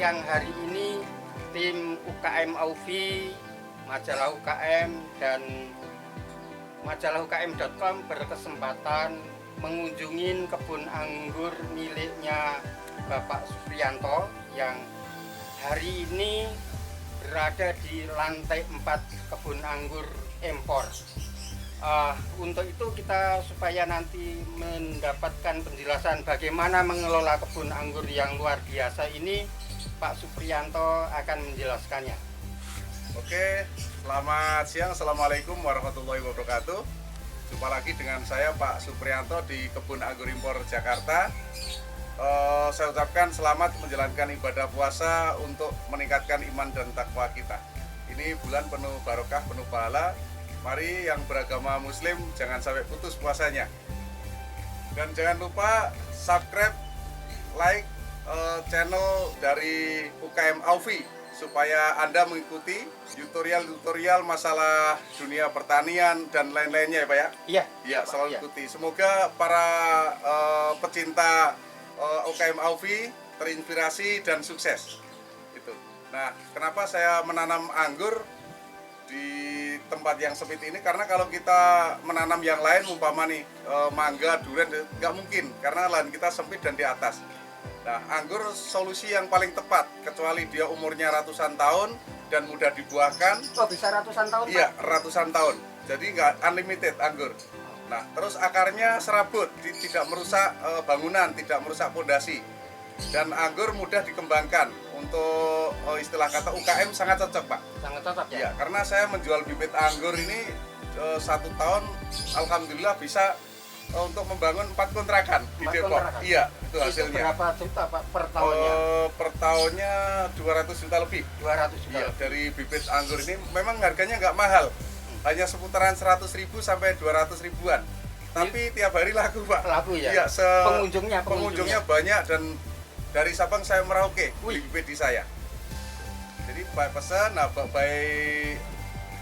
siang hari ini tim UKM Aufi, majalah UKM dan majalah UKM.com berkesempatan mengunjungi kebun anggur miliknya Bapak Supriyanto yang hari ini berada di lantai 4 kebun anggur impor. Untuk itu kita supaya nanti mendapatkan penjelasan bagaimana mengelola kebun anggur yang luar biasa ini, Pak Supriyanto akan menjelaskannya. Oke, selamat siang. Assalamualaikum warahmatullahi wabarakatuh. Jumpa lagi dengan saya Pak Supriyanto di Kebun Anggur Impor Jakarta. Saya ucapkan selamat menjalankan ibadah puasa untuk meningkatkan iman dan takwa kita. Ini bulan penuh barokah, penuh pahala. Mari yang beragama muslim jangan sampai putus puasanya. Dan jangan lupa subscribe, like channel dari UKM Aufi supaya Anda mengikuti tutorial-tutorial masalah dunia pertanian dan lain-lainnya ya Pak ya? Iya. Iya, selalu ikuti. Semoga para pecinta UKM Aufi terinspirasi dan sukses. Itu. Nah, kenapa saya menanam anggur di tempat yang sempit ini? Karena kalau kita menanam yang lain, umpama nih mangga, durian, nggak mungkin karena lahan kita sempit dan di atas. Nah, anggur solusi yang paling tepat, kecuali dia umurnya ratusan tahun dan mudah dibuahkan. Oh, bisa ratusan tahun? Iya, ratusan tahun. Jadi nggak unlimited anggur. Nah, terus akarnya serabut, tidak merusak bangunan, tidak merusak pondasi. Dan anggur mudah dikembangkan. Untuk istilah kata UKM sangat cocok Pak. Sangat cocok ya? Iya, karena saya menjual bibit anggur ini 1 tahun, alhamdulillah bisa untuk membangun 4 kontrakan di Depok. Iya, itu hasilnya. Itu berapa juta Pak per tahunnya? Per tahunnya 200 juta lebih. 200 juta. Iya, dari bibit anggur ini memang harganya nggak mahal. Hanya seputaran 100.000 sampai 200 ribuan. Tapi tiap hari laku Pak. Laku ya? Iya, pengunjungnya banyak dan dari Sabang saya Merauke beli bibit di saya. Jadi pesan, nah by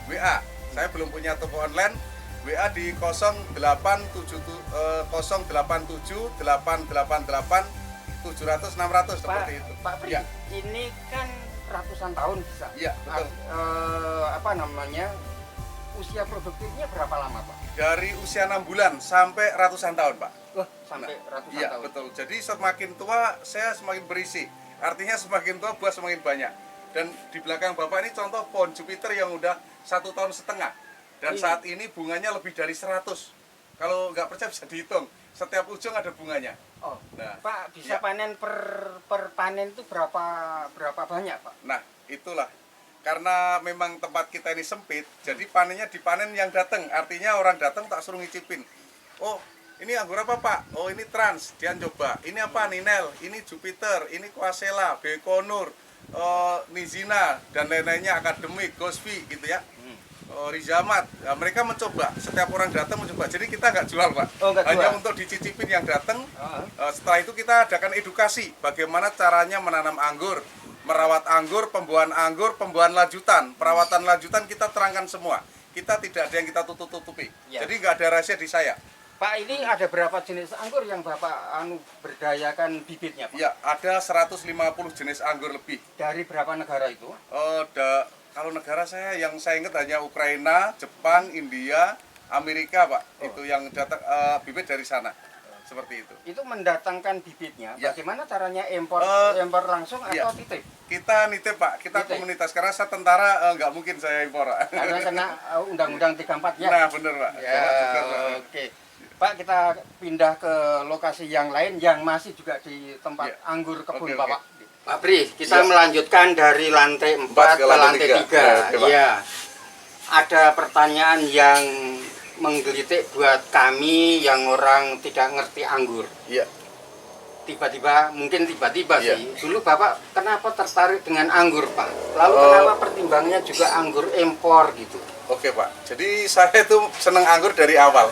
WA. Saya belum punya toko online. WA di 087 087 888 700 600 seperti itu. Pak Pri, ya. Ini kan ratusan tahun bisa. Iya, betul. Usia produktifnya berapa lama Pak? Dari usia 6 bulan sampai ratusan tahun Pak. Sampai ratusan iya, tahun. Betul. Jadi semakin tua saya semakin berisi. Artinya semakin tua buah semakin banyak. Dan di belakang Bapak ini contoh pohon Jupiter yang udah 1,5 tahun. Dan saat ini bunganya lebih dari 100. Kalau nggak percaya bisa dihitung. Setiap ujung ada bunganya. Oh, nah, Pak bisa panen per panen itu berapa banyak Pak? Nah, itulah. Karena memang tempat kita ini sempit, jadi panennya dipanen yang datang. Artinya orang datang tak suruh ngicipin. Oh, ini anggur apa Pak? Oh, ini Trans, dia coba. Ini apa? Ninel, ini Jupiter, ini Quasela, Bekonur, Nizina, dan lain-lainnya, Akademik, Gospi, gitu ya. Rizamat. Nah, mereka mencoba. Setiap orang datang mencoba. Jadi kita nggak jual Pak. Oh, hanya untuk dicicipin yang datang. Setelah itu kita adakan edukasi. Bagaimana caranya menanam anggur, merawat anggur, pembuahan lanjutan, perawatan lanjutan kita terangkan semua. Kita tidak ada yang kita tutup-tutupi. Ya. Jadi nggak ada rahasia di saya. Pak, ini ada berapa jenis anggur yang Bapak berdayakan bibitnya Pak? Ya, ada 150 jenis anggur lebih. Dari berapa negara itu? Kalau negara yang saya ingat hanya Ukraina, Jepang, India, Amerika Pak. Itu yang datang bibit dari sana. Seperti itu. Itu mendatangkan bibitnya. Ya. Bagaimana caranya impor langsung atau titip? Kita nitip Pak, kita nitip. Komunitas karena saya tentara nggak mungkin saya impor. Karena kena Undang-Undang 34 ya. Nah benar Pak. Ya, oke. Pak, kita pindah ke lokasi yang lain yang masih juga di tempat anggur kebun Bapak. Pak Pri, kita melanjutkan dari lantai 4 ke lantai 3. Iya. Ada pertanyaan yang menggelitik buat kami yang orang tidak ngerti anggur. Iya. Mungkin tiba-tiba sih. Dulu Bapak kenapa tertarik dengan anggur Pak? Lalu kenapa pertimbangannya juga anggur impor gitu? Oke Pak, jadi saya itu seneng anggur dari awal.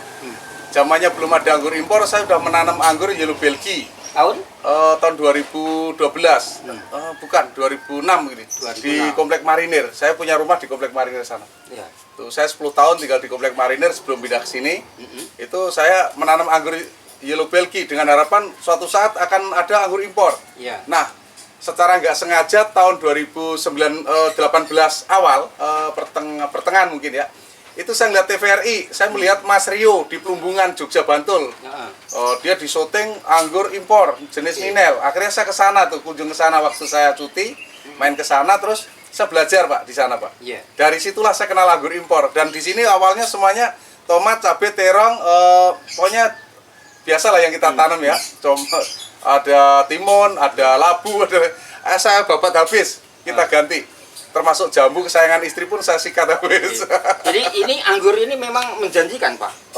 Zamannya belum ada anggur impor, saya sudah menanam anggur Yellow Belgian. Tahun 2012. Bukan, 2006 gini. 2006. Di Komplek Marinir. Saya punya rumah di Komplek Marinir sana. Ya. Tuh, saya 10 tahun tinggal di Komplek Marinir sebelum pindah ke sini. Itu saya menanam anggur Yellow Belgian dengan harapan suatu saat akan ada anggur impor. Ya. Nah, secara nggak sengaja tahun 2018 awal, pertengahan mungkin ya, itu saya ngeliat TVRI, saya melihat Mas Rio di Plumbungan Jogja Bantul. Dia di syuting anggur impor jenis Ninel. Akhirnya saya ke sana tuh, kunjung ke sana waktu saya cuti, main ke sana terus saya belajar Pak di sana Pak. Dari situlah saya kenal anggur impor, dan di sini awalnya semuanya tomat, cabai, terong, pokoknya biasalah yang kita tanam ya. Ada timun, ada labu, saya babat habis, kita ganti. Termasuk jambu kesayangan istri pun saya sikat habis. Jadi ini anggur ini memang menjanjikan Pak?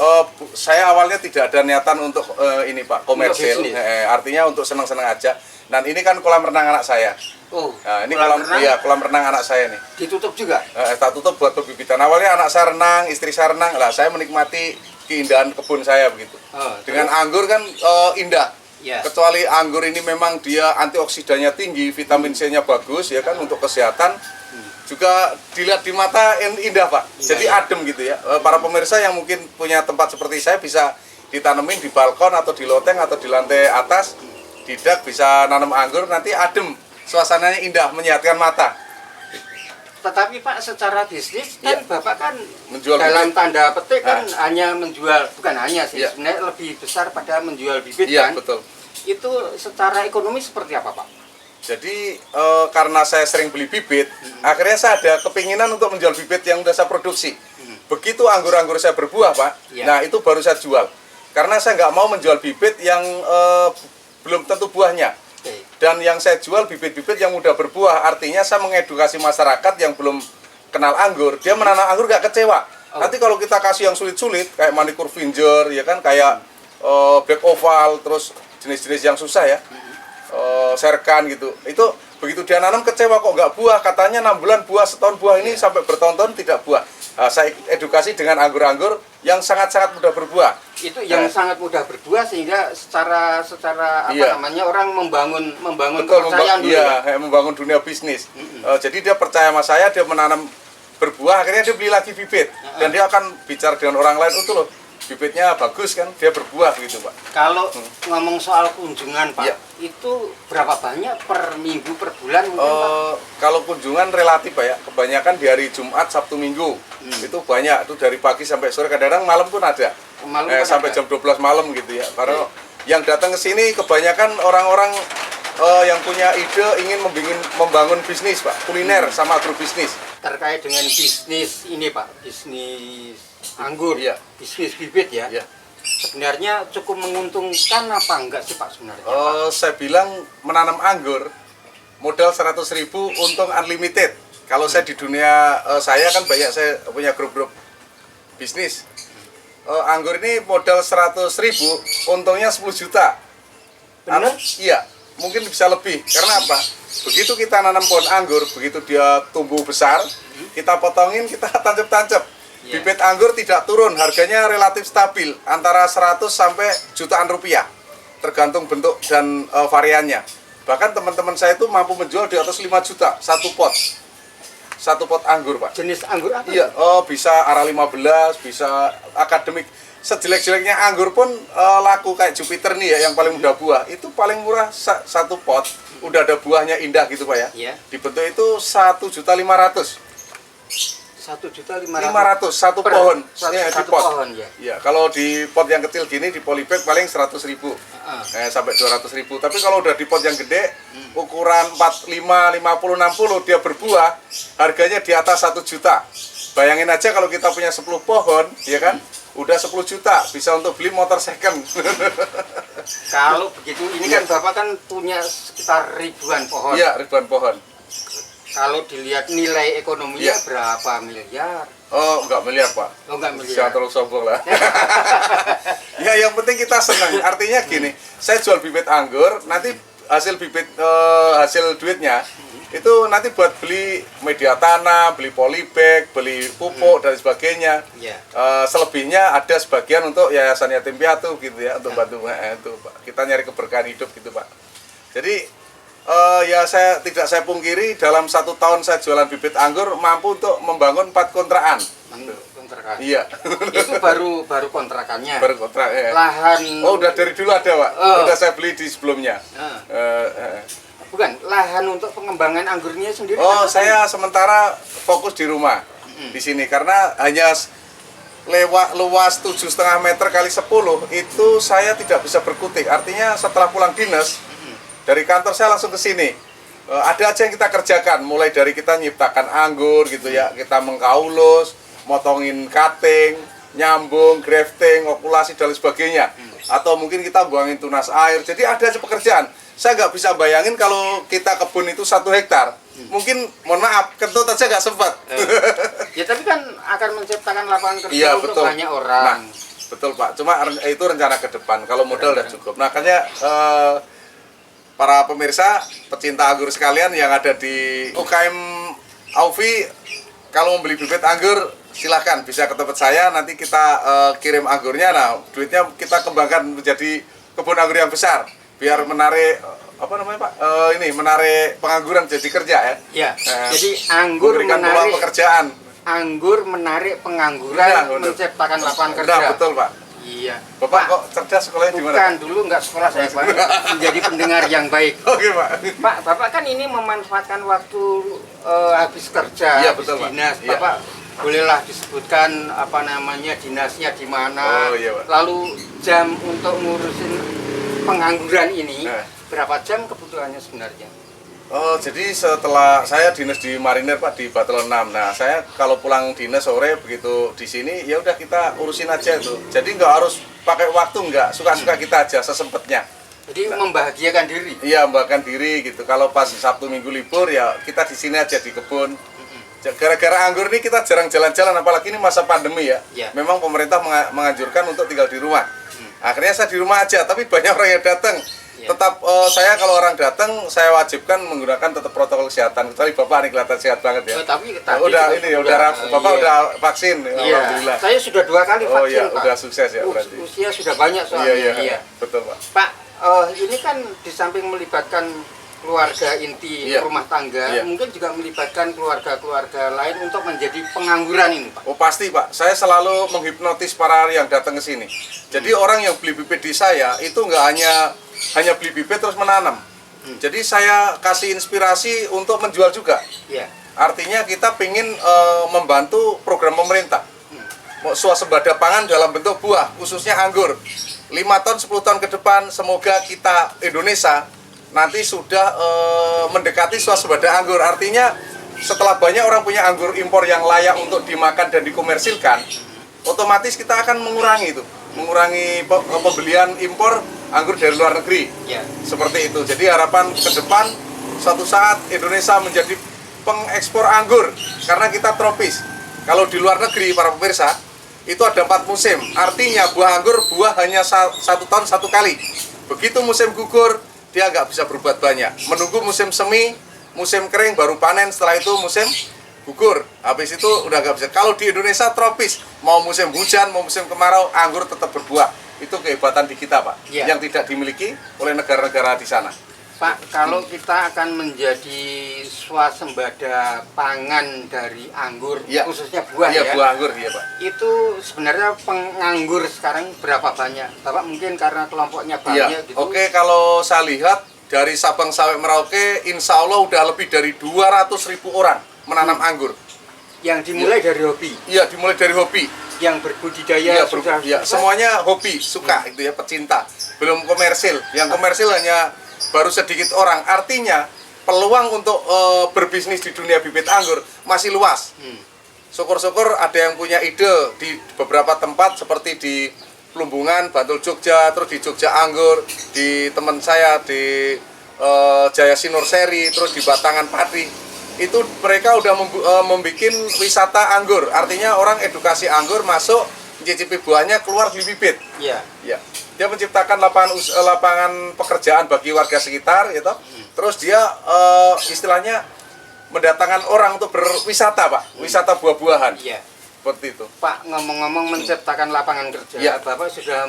Saya awalnya tidak ada niatan untuk ini Pak, komersil. Artinya untuk senang-senang aja. Dan ini kan kolam renang anak saya. Nah, ini kolam renang anak saya nih. Ditutup juga? Tak tutup buat pembibitan. Awalnya anak saya renang, istri saya renang. Lah saya menikmati keindahan kebun saya begitu. Dengan anggur kan indah. Kecuali anggur ini memang dia antioksidannya tinggi, vitamin C-nya bagus ya kan untuk kesehatan. Juga dilihat di mata indah Pak. Jadi adem gitu ya. Para pemirsa yang mungkin punya tempat seperti saya bisa ditanemin di balkon atau di loteng atau di lantai atas. Tidak bisa nanam anggur, nanti adem. Suasananya indah, menyehatkan mata. Tetapi Pak, secara bisnis kan Bapak kan menjual dalam bibit. tanda petik kan hanya menjual, bukan hanya sih, sebenarnya lebih besar pada menjual bibit kan? Betul. Itu secara ekonomi seperti apa Pak? Jadi karena saya sering beli bibit, akhirnya saya ada kepinginan untuk menjual bibit yang sudah saya produksi. Begitu anggur-anggur saya berbuah Pak, nah itu baru saya jual. Karena saya nggak mau menjual bibit yang belum tentu buahnya. Dan yang saya jual bibit-bibit yang mudah berbuah, artinya saya mengedukasi masyarakat yang belum kenal anggur, dia menanam anggur nggak kecewa. Nanti kalau kita kasih yang sulit-sulit, kayak Manicure Finger, ya kan, kayak Black Oval, terus jenis-jenis yang susah ya, Serkan gitu, itu begitu dia nanam kecewa kok nggak buah, katanya 6 bulan buah, setahun buah, ini sampai bertahun-tahun tidak buah. Saya edukasi dengan anggur-anggur yang sangat-sangat mudah berbuah. Itu yang sangat mudah berbuah sehingga secara apa namanya, orang membangun kepercayaan dulu. Membangun dunia bisnis. Jadi dia percaya sama saya, dia menanam berbuah, akhirnya dia beli lagi bibit. Dan dia akan bicara dengan orang lain, itu loh bibitnya bagus kan, dia berbuah gitu Pak. Kalau ngomong soal kunjungan Pak, itu berapa banyak per minggu, per bulan mungkin Pak? Kalau kunjungan relatif Pak ya, kebanyakan di hari Jumat, Sabtu, Minggu. Itu banyak, itu dari pagi sampai sore, kadang-kadang malam pun ada. Sampai jam 12 malam gitu ya. Karena yang datang ke sini kebanyakan orang-orang yang punya ide ingin membangun bisnis Pak, kuliner sama agrobisnis. Terkait dengan bisnis ini Pak, bisnis anggur, bisnis bibit ya. Sebenarnya cukup menguntungkan apa enggak sih Pak sebenarnya? Saya bilang menanam anggur modal 100.000 untung unlimited. Kalau saya di dunia saya kan banyak, saya punya grup-grup bisnis. Anggur ini modal 100.000, untungnya 10 juta. Benar? Iya, mungkin bisa lebih. Karena apa? Begitu kita nanam pohon anggur, begitu dia tumbuh besar, kita potongin, kita tancap-tancap. Bibit anggur tidak turun, harganya relatif stabil, antara 100 sampai jutaan rupiah, tergantung bentuk dan variannya. Bahkan teman-teman saya itu mampu menjual di atas 5 juta satu pot anggur Pak. Jenis anggur apa? Iya, bisa Ara 15, bisa akademik. Sejelek-jeleknya anggur pun laku, kayak Jupiter nih ya, yang paling mudah buah. Itu paling murah satu pot, udah ada buahnya indah gitu Pak ya. Dibentuk itu 1.500.000. 1.500.000 satu pohon. Satu pohon ya. Ya, kalau di pot yang kecil gini di polybag paling 100.000 sampai 200.000. Tapi kalau udah di pot yang gede, ukuran 45, 50, 60 dia berbuah, harganya di atas 1 juta. Bayangin aja kalau kita punya 10 pohon, ya kan? Udah 10 juta, bisa untuk beli motor second. Kalau begitu, ini kan Bapak kan punya sekitar ribuan pohon. Iya, ribuan pohon. Kalau dilihat nilai ekonominya berapa miliar? Oh, enggak miliar Pak. Oh, enggak miliar. Jangan terlalu sombong lah. Ya, yang penting kita senang. Artinya gini, saya jual bibit anggur, nanti hasil bibit, hasil duitnya, itu nanti buat beli media tanam, beli polybag, beli pupuk, dan sebagainya. Selebihnya ada sebagian untuk yayasan yatim piatu gitu ya, untuk bantu itu Pak. Kita nyari keberkahan hidup gitu Pak. Jadi ya tidak saya pungkiri, dalam 1 tahun saya jualan bibit anggur mampu untuk membangun 4 kontrakan. Kontrakan? Iya. Itu baru kontrakannya? Baru kontrak, Lahan? Oh, udah dari dulu ada Pak. Udah saya beli di sebelumnya. Bukan, lahan untuk pengembangan anggurnya sendiri. Oh, saya sementara fokus di rumah di sini karena hanya luas 7,5 meter kali 10 itu saya tidak bisa berkutik. Artinya setelah pulang dinas dari kantor saya langsung ke sini. Ada aja yang kita kerjakan, mulai dari kita nyiptakan anggur gitu ya, kita mengkaulus, motongin cutting, nyambung, grafting, okulasi dan lain sebagainya. Atau mungkin kita buangin tunas air. Jadi ada aja pekerjaan. Saya nggak bisa bayangin kalau kita kebun itu 1 hektar. Mungkin, mohon maaf, kentut aja nggak sempat. Ya tapi kan akan menciptakan lapangan kerja Iya, untuk betul. banyak orang. Nah, betul Pak. Cuma itu rencana ke depan. Kalau modal udah cukup. Makanya para pemirsa, pecinta anggur sekalian yang ada di UKM Aufi, kalau mau beli bibit anggur silahkan bisa ke tempat saya. Nanti kita kirim anggurnya. Nah, duitnya kita kembangkan menjadi kebun anggur yang besar, biar menarik apa namanya Pak? Ini menarik pengangguran jadi kerja ya. Ya. Jadi anggur Memberikan peluang menarik pekerjaan. anggur menarik pengangguran, Ya, betul. menciptakan lapangan kerja. Nah, betul Pak. Iya. Bapak kok cerdas sekolahnya di mana? Bukan, dulu nggak sekolah saya Pak. Menjadi pendengar yang baik. Oke Pak. Pak, Bapak kan ini memanfaatkan waktu habis kerja, Iya, habis betul, Pak. dinas. Iya. Bapak bolehlah disebutkan apa namanya dinasnya di mana. Oh, iya, Pak. Lalu jam untuk ngurusin pengangguran ini Nah. berapa jam kebutuhannya sebenarnya? Oh, jadi setelah saya dinas di Marinir Pak di Batelon 6. Nah, saya kalau pulang dinas sore begitu di sini ya udah kita urusin aja itu. Jadi nggak harus pakai waktu, nggak, suka-suka kita aja sesempatnya. Jadi membahagiakan diri. Iya, bahkan diri gitu. Kalau pas Sabtu Minggu libur ya kita di sini aja di kebun. Gara-gara anggur ini kita jarang jalan-jalan, apalagi ini masa pandemi ya. Ya. Memang pemerintah menganjurkan untuk tinggal di rumah. Akhirnya saya di rumah aja, tapi banyak orang yang datang. Ya. Tetap saya kalau orang datang saya wajibkan menggunakan tetap protokol kesehatan. Kecuali Bapak ini kelihatan sehat banget ya. Oh, tapi tadi udah juga ini ya udah Bapak iya. udah vaksin, Iya. alhamdulillah. Saya sudah 2 kali vaksin, Oh iya, Pak. udah sukses ya berarti. Usia sudah banyak soalnya. Iya. Betul Pak. Pak, ini kan di samping melibatkan keluarga inti Iya. rumah tangga, Iya. mungkin juga melibatkan keluarga-keluarga lain untuk menjadi pengangguran ini, Pak. Oh pasti Pak, saya selalu menghipnotis para yang datang ke sini. Jadi orang yang beli bibit di saya itu nggak hanya beli bibit terus menanam. Jadi saya kasih inspirasi untuk menjual juga. Iya. Artinya kita ingin membantu program pemerintah. Swasembada pangan dalam bentuk buah, khususnya anggur. 5 tahun, 10 tahun ke depan, semoga kita Indonesia nanti sudah mendekati swasembada anggur. Artinya setelah banyak orang punya anggur impor yang layak untuk dimakan dan dikomersilkan, otomatis kita akan mengurangi pembelian impor anggur dari luar negeri. Iya. Seperti itu. Jadi harapan ke depan suatu saat Indonesia menjadi pengekspor anggur karena kita tropis. Kalau di luar negeri para pemirsa itu ada 4 musim. Artinya buah anggur hanya 1 tahun 1 kali. Begitu musim gugur dia nggak bisa berbuat banyak. Menunggu musim semi, musim kering baru panen. Setelah itu musim gugur. Habis itu udah nggak bisa. Kalau di Indonesia tropis, mau musim hujan, mau musim kemarau, anggur tetap berbuah. Itu kehebatan di kita, Pak, Iya. yang tidak dimiliki oleh negara-negara di sana. Pak, kalau kita akan menjadi swasembada pangan dari anggur, Iya. khususnya buah Iya, ya, buah anggur, iya, Pak. itu sebenarnya penganggur sekarang berapa banyak? Bapak mungkin karena kelompoknya Iya. banyak gitu. Oke, kalau saya lihat dari Sabang sampai Merauke, insya Allah udah lebih dari 200.000 orang menanam anggur. Yang dimulai dari hobi, Iya, dimulai dari hobi. yang berbudidaya Iya, sudah iya, semuanya hobi, suka itu ya, pecinta. Belum komersil. Yang komersil hanya baru sedikit orang. Artinya peluang untuk berbisnis di dunia bibit anggur masih luas. Syukur-syukur ada yang punya ide di beberapa tempat seperti di Plumbungan, Bantul Jogja, terus di Jogja Anggur, di teman saya di Jaya Sinur Seri, terus di Batangan Pati. Itu mereka udah membuat wisata anggur. Artinya orang edukasi anggur, masuk mencicipi buahnya, keluar beli bibit. Iya. Ya, dia menciptakan lapangan pekerjaan bagi warga sekitar, gitu. Terus dia istilahnya mendatangkan orang untuk berwisata, Pak, wisata buah-buahan. Iya. Seperti itu. Pak, ngomong-ngomong menciptakan lapangan kerja, Iya. Bapak sudah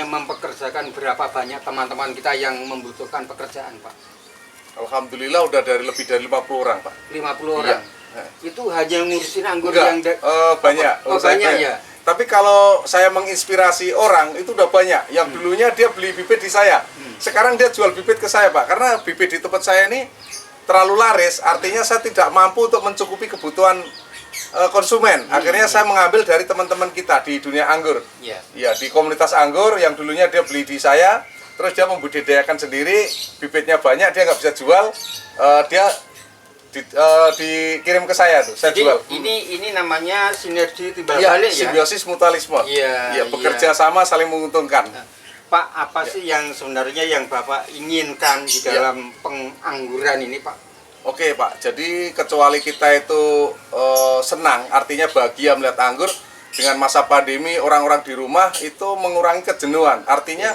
mempekerjakan berapa banyak teman-teman kita yang membutuhkan pekerjaan, Pak? Alhamdulillah udah lebih dari 50 orang, Pak. 50 orang. Iya. Itu hanya ngurusin anggur Enggak, yang banyak. Oh, Saya banyak banyak. ya. Tapi kalau saya menginspirasi orang itu udah banyak. Yang dulunya dia beli bibit di saya, sekarang dia jual bibit ke saya, Pak. Karena bibit di tempat saya ini terlalu laris, artinya saya tidak mampu untuk mencukupi kebutuhan konsumen. Akhirnya saya mengambil dari teman-teman kita di dunia anggur. Ya, di komunitas anggur yang dulunya dia beli di saya, terus dia membudidayakan sendiri, bibitnya banyak, dia nggak bisa jual, dia dikirim ke saya tuh, saya Jadi, jual. Ini namanya sinergi timbal Ya, balik ya. simbiosis mutualisme. Iya, Ya, bekerja sama saling menguntungkan. Pak, apa sih yang sebenarnya yang Bapak inginkan di dalam pengangguran ini, Pak? Oke, Pak. Jadi kecuali kita itu senang, artinya bahagia melihat anggur, dengan masa pandemi orang-orang di rumah itu mengurangi kejenuhan. Artinya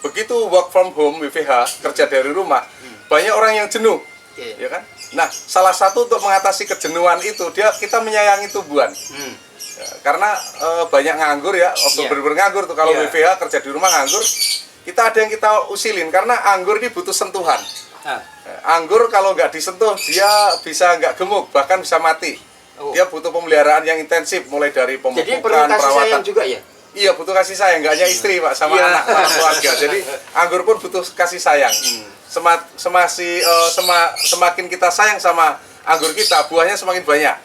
begitu work from home WFH, kerja dari rumah, banyak orang yang jenuh. Ya kan? Nah, salah satu untuk mengatasi kejenuhan itu kita menyayangi tumbuhan. Ya, karena banyak nganggur ya, bener-bener nganggur tuh kalau WFH kerja di rumah nganggur, kita ada yang kita usilin karena anggur ini butuh sentuhan. Anggur kalau nggak disentuh dia bisa nggak gemuk, bahkan bisa mati. Dia butuh pemeliharaan yang intensif, mulai dari pemupukan, Jadi perlu kasih perawatan sayang juga ya? Iya, butuh kasih sayang, nggak hanya istri, Pak, sama anak, sama keluarga. Jadi anggur pun butuh kasih sayang. Semakin kita sayang sama anggur kita, buahnya semakin banyak.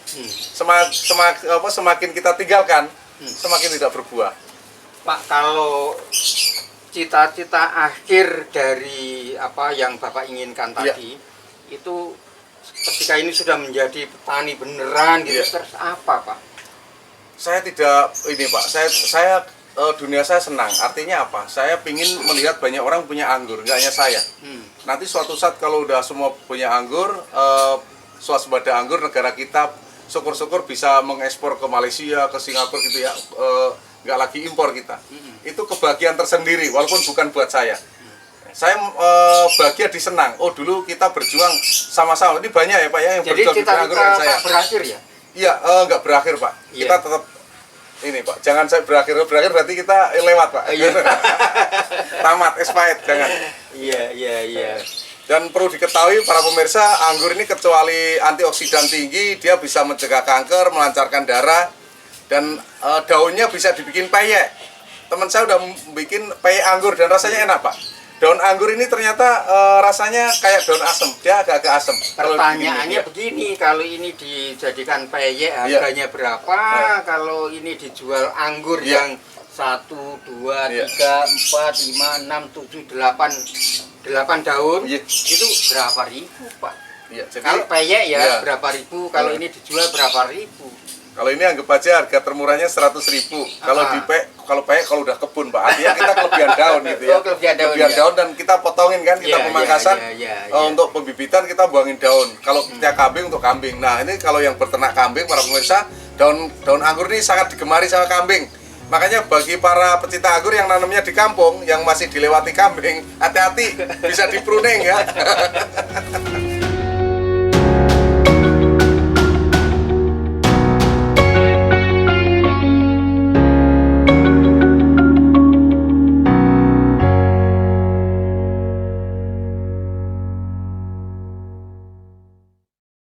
Semakin kita tinggalkan, semakin tidak berbuah. Pak, kalau cita-cita akhir dari apa yang Bapak inginkan tadi, itu ketika ini sudah menjadi petani beneran gitu, terus apa, Pak? Saya tidak ini, Pak. Saya dunia saya senang. Artinya apa? Saya ingin melihat banyak orang punya anggur, nggak hanya saya. Nanti suatu saat kalau udah semua punya anggur, swasembada anggur, negara kita syukur-syukur bisa mengekspor ke Malaysia, ke Singapura gitu ya. Nggak lagi impor kita. Itu kebahagiaan tersendiri, walaupun bukan buat saya. Saya bahagia disenang. Oh, dulu kita berjuang sama-sama. Ini banyak ya, Pak ya yang jadi berjuang di anggur dengan saya. Pak berakhir ya? Iya, nggak berakhir, Pak. Kita tetap ini, Pak. Jangan saya berakhir berarti kita lewat, Pak. Tamat, expired, jangan. Iya. Dan perlu diketahui para pemirsa, anggur ini kecuali antioksidan tinggi, dia bisa mencegah kanker, melancarkan darah, dan daunnya bisa dibikin peyek. Teman saya udah bikin peyek anggur dan rasanya enak, Pak. Daun anggur ini ternyata rasanya kayak daun asem, dia agak-agak asem. Pertanyaannya begini, kalau ini dijadikan peyek harganya berapa? Kalau ini dijual anggur yang 1, 2, 3, 4, 5, 6, 7, 8 daun, itu berapa ribu, Pak? Jadi, kalau peyek berapa ribu, kalau ini dijual berapa ribu? Kalau ini anggap aja harga termurahnya 100.000. Kalau peyek kalau udah kebun, Pak. Artinya kita kelebihan daun gitu ya. Kelebihan daun dan kita potongin kan, kita pemangkasan untuk pembibitan kita buangin daun. Kalau kita kambing untuk kambing. Nah, ini kalau yang berternak kambing para pemirsa, daun anggur ini sangat digemari sama kambing. Makanya bagi para pecinta anggur yang nanamnya di kampung yang masih dilewati kambing, hati-hati bisa di pruning ya.